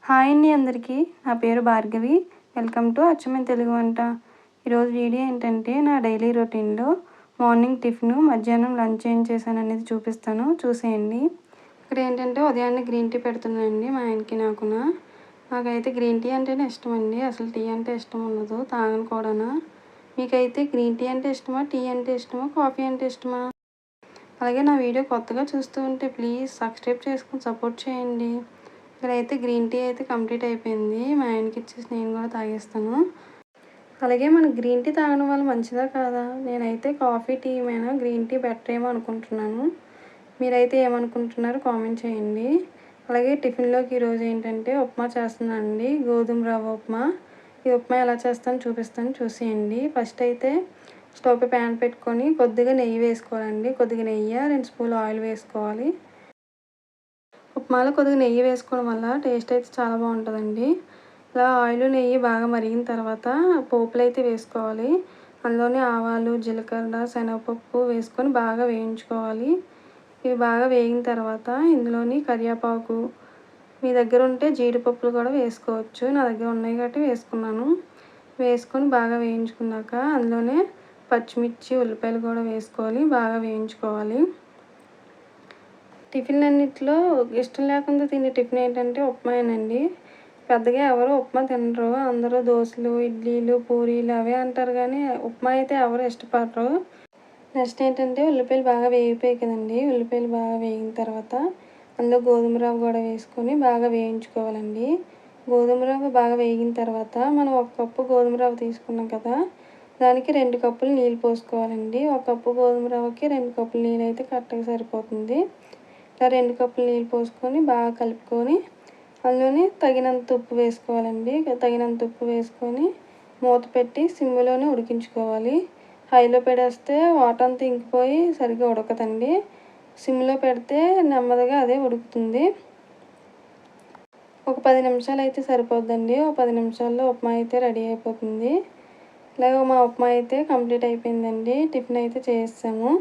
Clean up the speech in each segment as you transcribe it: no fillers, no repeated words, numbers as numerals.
Hi అండి అందరికీ. నా పేరు భార్గవి. వెల్కమ్ టు అచ్చమైన తెలుగు వంట. ఈరోజు వీడియో ఏంటంటే నా డైలీ రొటీన్లో మార్నింగ్ టిఫిన్, మధ్యాహ్నం లంచ్ ఏం చేశాను అనేది చూపిస్తాను, చూసేయండి. ఇక్కడ ఏంటంటే ఉదయాన్నే గ్రీన్ టీ పెడుతున్నానండి మా ఆయనకి నాకున. నాకైతే గ్రీన్ టీ అంటేనే ఇష్టం అండి. అసలు టీ అంటే ఇష్టం ఉండదు, తాగను కూడా. మీకైతే గ్రీన్ టీ అంటే ఇష్టమా, టీ అంటే ఇష్టమా, కాఫీ అంటే ఇష్టమా? అలాగే నా వీడియో కొత్తగా చూస్తూ ఉంటే ప్లీజ్ సబ్స్క్రైబ్ చేసుకొని సపోర్ట్ చేయండి. ఇక్కడైతే గ్రీన్ టీ అయితే కంప్లీట్ అయిపోయింది. మా ఆయనకి ఇచ్చేసి నేను కూడా తాగేస్తాను. అలాగే మనకు గ్రీన్ టీ తాగడం వల్ల మంచిదా కాదా? నేనైతే కాఫీ టీ అయినా గ్రీన్ టీ బెటర్ ఏమో అనుకుంటున్నాను. మీరైతే ఏమనుకుంటున్నారో కామెంట్ చేయండి. అలాగే టిఫిన్లోకి ఈరోజు ఏంటంటే ఉప్మా చేస్తున్నానండి, గోధుమ రవ్వ ఉప్మా. ఈ ఉప్మా ఎలా చేస్తానో చూపిస్తాను, చూసేయండి. ఫస్ట్ అయితే స్టవ్ పై ప్యాన్ పెట్టుకొని కొద్దిగా నెయ్యి వేసుకోవాలండి. కొద్దిగా నెయ్యి, 2 స్పూన్లు ఆయిల్ వేసుకోవాలి. ఉప్మాలో కొద్దిగా నెయ్యి వేసుకోవడం వల్ల టేస్ట్ అయితే చాలా బాగుంటుందండి. ఇలా ఆయిల్ నెయ్యి బాగా మరిగిన తర్వాత పోపులు అయితే వేసుకోవాలి. అందులోనే ఆవాలు, జీలకర్ర, శనగపప్పు వేసుకొని బాగా వేయించుకోవాలి. ఇవి బాగా వేగిన తర్వాత ఇందులోని కరివేపాకు, మీ దగ్గర ఉంటే జీడిపప్పులు కూడా వేసుకోవచ్చు. నా దగ్గర ఉన్నాయి కాబట్టి వేసుకున్నాను. వేసుకొని బాగా వేయించుకున్నాక అందులోనే పచ్చిమిర్చి, ఉల్లిపాయలు కూడా వేసుకోవాలి, బాగా వేయించుకోవాలి. టిఫిన్ అన్నింటిలో ఇష్టం లేకుండా తినే టిఫిన్ ఏంటంటే ఉప్మాయేనండి. పెద్దగా ఎవరు ఉప్మా తినరు. అందరూ దోశలు, ఇడ్లీలు, పూరీలు అవే అంటారు కానీ ఉప్మా అయితే ఎవరు ఇష్టపడరు. నెక్స్ట్ ఏంటంటే ఉల్లిపాయలు బాగా వేగిపోయాయి కదండి. ఉల్లిపాయలు బాగా వేగిన తర్వాత అందులో గోధుమ రవ్వ కూడా వేసుకొని బాగా వేయించుకోవాలండి. గోధుమ రవ్వ బాగా వేగిన తర్వాత మనం 1 కప్పు గోధుమ రవ్వ తీసుకున్నాం కదా, దానికి 2 కప్పులు నీళ్ళు పోసుకోవాలండి. 1 కప్పు గోధుమ రవ్వకి 2 కప్పులు నీళ్ళు అయితే కరెక్ట్గా సరిపోతుంది. ఇలా 2 కప్పులు నీళ్ళు పోసుకొని బాగా కలుపుకొని అందులోనే తగినంత ఉప్పు వేసుకోవాలండి. తగినంత ఉప్పు వేసుకొని మూత పెట్టి సిమ్లోనే ఉడికించుకోవాలి. హైలో పెడేస్తే వాటర్ అంతా ఇంకిపోయి సరిగ్గా ఉడకదండి. సిమ్లో పెడితే నెమ్మదిగా అదే ఉడుకుతుంది. ఒక 10 నిమిషాలు అయితే సరిపోద్దండి. ఒక 10 నిమిషాల్లో ఉప్మా అయితే రెడీ అయిపోతుంది. ఇలాగ మా ఉప్మా అయితే కంప్లీట్ అయిపోయిందండి. టిఫిన్ అయితే చేసాము.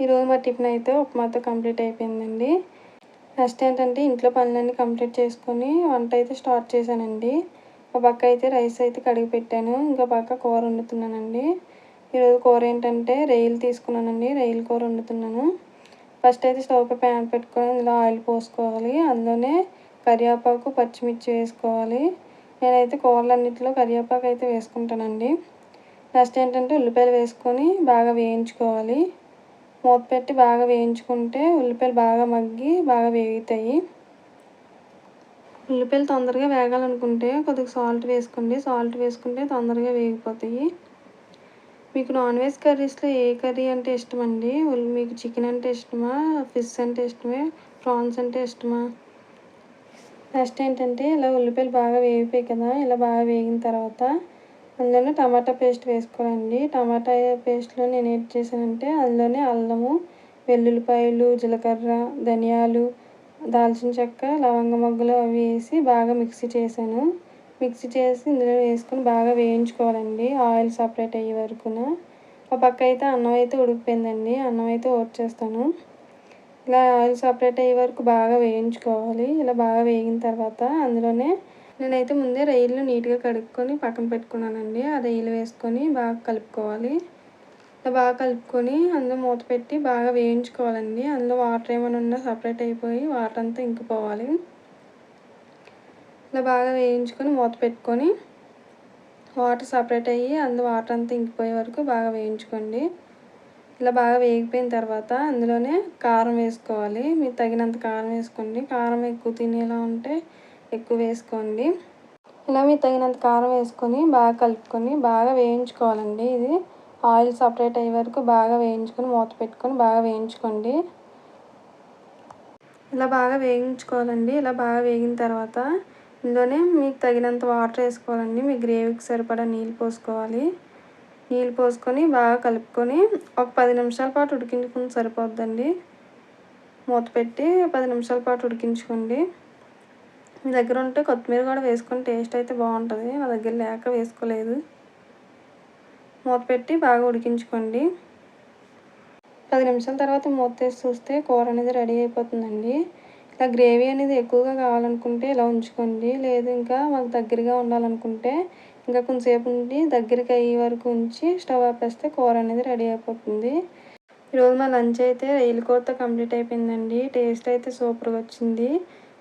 ఈరోజు మా టిఫిన్ అయితే ఉప్మాతో కంప్లీట్ అయిపోయిందండి. నెక్స్ట్ ఏంటంటే ఇంట్లో పనులన్నీ కంప్లీట్ చేసుకొని వంట అయితే స్టార్ట్ చేశానండి. ఒక పక్క అయితే రైస్ అయితే కడిగి పెట్టాను, ఇంకో పక్క కూర వండుతున్నానండి. ఈరోజు కూర ఏంటంటే రొయ్యలు తీసుకున్నానండి, రొయ్యల కూర వండుతున్నాను. ఫస్ట్ అయితే స్టవ్ పై ప్యాన్ పెట్టుకొని ఇందులో ఆయిల్ పోసుకోవాలి. అందులోనే కరివేపాకు, పచ్చిమిర్చి వేసుకోవాలి. నేనైతే కూరలన్నింటిలో కరివేపాకు అయితే వేసుకుంటానండి. నెక్స్ట్ ఏంటంటే ఉల్లిపాయలు వేసుకొని బాగా వేయించుకోవాలి. మూత పెట్టి బాగా వేయించుకుంటే ఉల్లిపాయలు బాగా మగ్గి బాగా వేగుతాయి. ఉల్లిపాయలు తొందరగా వేగాలనుకుంటే కొద్దిగా సాల్ట్ వేసుకోండి. సాల్ట్ వేసుకుంటే తొందరగా వేగిపోతాయి. మీకు నాన్ వెజ్ కర్రీస్లో ఏ కర్రీ అంటే ఇష్టమండి? మీకు చికెన్ అంటే ఇష్టమా, ఫిష్ అంటే ఇష్టమా, ప్రాన్స్ అంటే ఇష్టమా? నెక్స్ట్ ఏంటంటే ఇలా ఉల్లిపాయలు బాగా వేగిపోయాయి కదా, ఇలా బాగా వేగిన తర్వాత అందులోనే టమాటా పేస్ట్ వేసుకోవాలండి. టమాటా పేస్ట్లో నేను ఏం చేశానంటే అందులోనే అల్లము, వెల్లుల్లిపాయలు, జీలకర్ర, ధనియాలు, దాల్చిన చెక్క, లవంగ మొగ్గలు అవి వేసి బాగా మిక్సీ చేశాను. మిక్సీ చేసి ఇందులో వేసుకొని బాగా వేయించుకోవాలండి, ఆయిల్ సపరేట్ అయ్యే వరకున. ఒక పక్క అయితే అన్నం అయితే ఉడికిపోయిందండి, అన్నం అయితే చేస్తాను. ఇలా ఆయిల్ సపరేట్ అయ్యే వరకు బాగా వేయించుకోవాలి. ఇలా బాగా వేగిన తర్వాత అందులోనే నేనైతే ముందే రొయ్యలు నీట్గా కడుక్కొని పక్కన పెట్టుకున్నానండి. ఆ రొయ్యలు వేసుకొని బాగా కలుపుకోవాలి. ఇలా బాగా కలుపుకొని అందులో మూత పెట్టి బాగా వేయించుకోవాలండి. అందులో వాటర్ ఏమైనా ఉన్నా సపరేట్ అయిపోయి వాటర్ అంతా ఇంకిపోవాలి. ఇలా బాగా వేయించుకొని మూత పెట్టుకొని వాటర్ సపరేట్ అయ్యి అందులో వాటర్ అంతా ఇంకిపోయే వరకు బాగా వేయించుకోండి. ఇలా బాగా వేగిపోయిన తర్వాత అందులోనే కారం వేసుకోవాలి. మీకు తగినంత కారం వేసుకోండి. కారం ఎక్కువ తినేలా ఉంటే ఎక్కువ వేసుకోండి. ఇలా మీకు తగినంత కారం వేసుకొని బాగా కలుపుకొని బాగా వేయించుకోవాలండి. ఇది ఆయిల్ సపరేట్ అయ్యే వరకు బాగా వేయించుకొని మూత పెట్టుకొని బాగా వేయించుకోండి. ఇలా బాగా వేయించుకోవాలండి. ఇలా బాగా వేగిన తర్వాత ఇందులోనే మీకు తగినంత వాటర్ వేసుకోవాలండి. మీ గ్రేవీకి సరిపడా నీళ్ళు పోసుకోవాలి. నీళ్ళు పోసుకొని బాగా కలుపుకొని ఒక 10 నిమిషాల పాటు ఉడికించుకుంటే సరిపోద్దండి. మూత పెట్టి 10 నిమిషాల పాటు ఉడికించుకోండి. మీ దగ్గర ఉంటే కొత్తిమీర కూడా వేసుకొని టేస్ట్ అయితే బాగుంటుంది. నా దగ్గర లేక వేసుకోలేదు. మూత పెట్టి బాగా ఉడికించుకోండి. 10 నిమిషాల తర్వాత మూత తీసి చూస్తే కూర అనేది రెడీ అయిపోతుందండి. ఇలా గ్రేవీ అనేది ఎక్కువగా కావాలనుకుంటే ఇలా ఉంచుకోండి. లేదు ఇంకా మాకు దగ్గరగా ఉండాలనుకుంటే ఇంకా కొంచెంసేపు ఉండి దగ్గరికి అయ్యే వరకు ఉంచి స్టవ్ ఆపేస్తే కూర అనేది రెడీ అయిపోతుంది. ఈరోజు మా లంచ్ అయితే రొయ్యల కూరతో కంప్లీట్ అయిపోయిందండి. టేస్ట్ అయితే సూపర్గా వచ్చింది.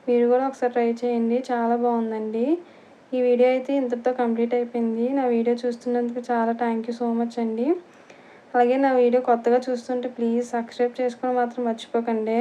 మీరు కూడా ఒకసారి ట్రై చేయండి, చాలా బాగుందండి. ఈ వీడియో అయితే ఇంతటితో కంప్లీట్ అయిపోయింది. నా వీడియో చూస్తున్నందుకు చాలా థ్యాంక్ యూ సో మచ్ అండి. అలాగే నా వీడియో కొత్తగా చూస్తుంటే ప్లీజ్ సబ్స్క్రైబ్ చేసుకోవడం మాత్రం మర్చిపోకండి.